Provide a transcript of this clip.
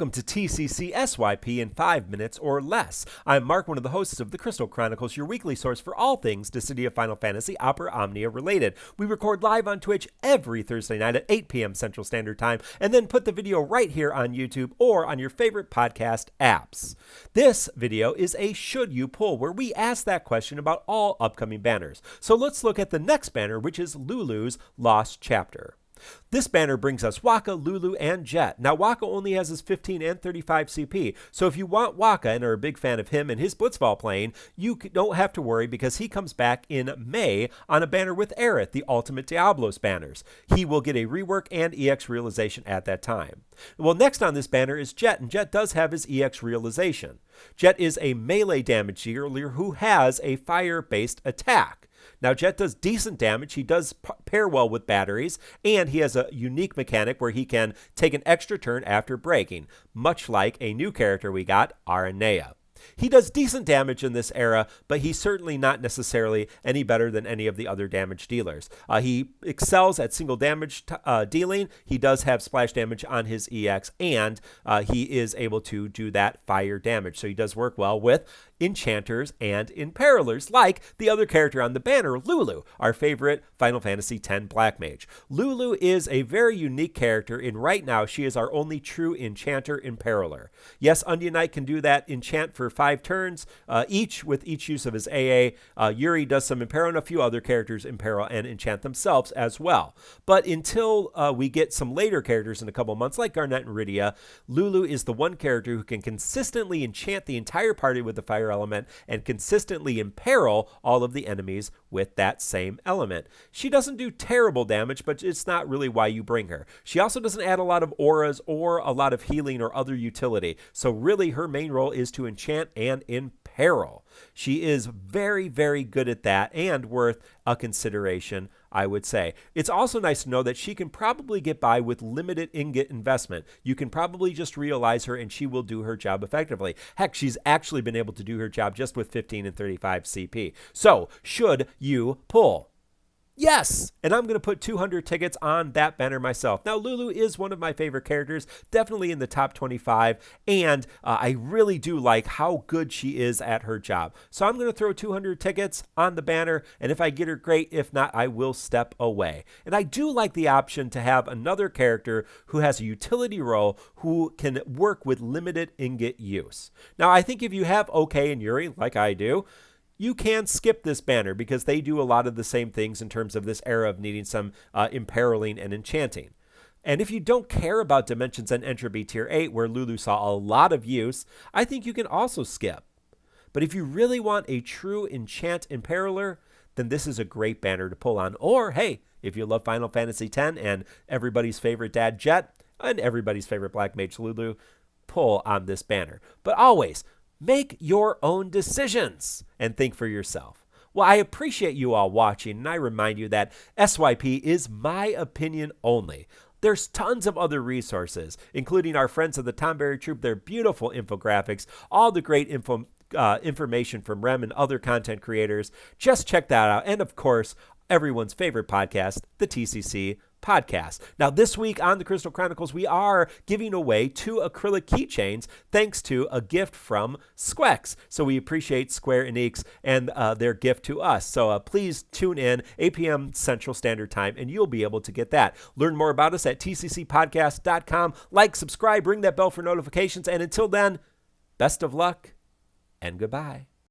Welcome to TCC SYP in 5 minutes or less. I'm Mark, one of the hosts of the Crystal Chronicles, your weekly source for all things Dissidia of Final Fantasy Opera Omnia related. We record live on Twitch every Thursday night at 8 p.m. Central Standard Time, and then put the video right here on YouTube or on your favorite podcast apps. This video is a Should You Pull, where we ask that question about all upcoming banners. So let's look at the next banner, which is Lulu's Lost Chapter. This banner brings us Wakka, Lulu, and Jecht. Now, Wakka only has his 15 and 35 CP, so if you want Wakka and are a big fan of him and his Blitzball playing, you don't have to worry because he comes back in May on a banner with Aerith, the Ultimate Diablos banners. He will get a rework and EX realization at that time. Well, next on this banner is Jecht, and Jecht does have his EX realization. Jecht is a melee damage dealer who has a fire-based attack. Now, Jecht does decent damage, he does pair well with batteries, and he has a unique mechanic where he can take an extra turn after breaking, much like a new character we got, Aranea. He does decent damage in this era, but he's certainly not necessarily any better than any of the other damage dealers. He excels at single damage dealing. He does have splash damage on his EX, and he is able to do that fire damage. So he does work well with enchanters and imperilers, like the other character on the banner, Lulu, our favorite Final Fantasy X Black Mage. Lulu is a very unique character, and right now she is our only true enchanter imperiler. Yes, Undine Knight can do that enchant for 5 turns each with each use of his AA. Yuri does some imperil, and a few other characters imperil and enchant themselves as well. But until we get some later characters in a couple months, like Garnet and Rydia, Lulu is the one character who can consistently enchant the entire party with the fire element and consistently imperil all of the enemies with that same element. She doesn't do terrible damage, but it's not really why you bring her. She also doesn't add a lot of auras or a lot of healing or other utility. So really her main role is to enchant and imperil. She is very, very good at that and worth a consideration, I would say. It's also nice to know that she can probably get by with limited ingot investment. You can probably just realize her and she will do her job effectively. Heck, she's actually been able to do her job just with 15 and 35 CP. So, should you pull? Yes, and I'm going to put 200 tickets on that banner myself. Now, Lulu is one of my favorite characters, definitely in the top 25, and I really do like how good she is at her job. So I'm going to throw 200 tickets on the banner, and if I get her, great. If not, I will step away. And I do like the option to have another character who has a utility role who can work with limited ingot use. Now, I think if you have OK and Yuri, like I do, you can skip this banner because they do a lot of the same things in terms of this era of needing some imperiling and enchanting. And if you don't care about Dimensions and Entropy Tier 8, where Lulu saw a lot of use, I think you can also skip. But if you really want a true enchant imperiler, then this is a great banner to pull on. Or, hey, if you love Final Fantasy X and everybody's favorite dad Jecht and everybody's favorite Black Mage Lulu, pull on this banner. But always, make your own decisions and think for yourself. Well, I appreciate you all watching, and I remind you that SYP is my opinion only. There's tons of other resources, including our friends of the Tomberry Troop, their beautiful infographics, all the great information from Rem and other content creators. Just check that out. And of course, everyone's favorite podcast, the TCC podcast. Now, this week on the Crystal Chronicles, we are giving away 2 acrylic keychains thanks to a gift from Squex. So we appreciate Square Enix and their gift to us. So please tune in 8 p.m. Central Standard Time and you'll be able to get that. Learn more about us at tccpodcast.com. Like, subscribe, ring that bell for notifications. And until then, best of luck and goodbye.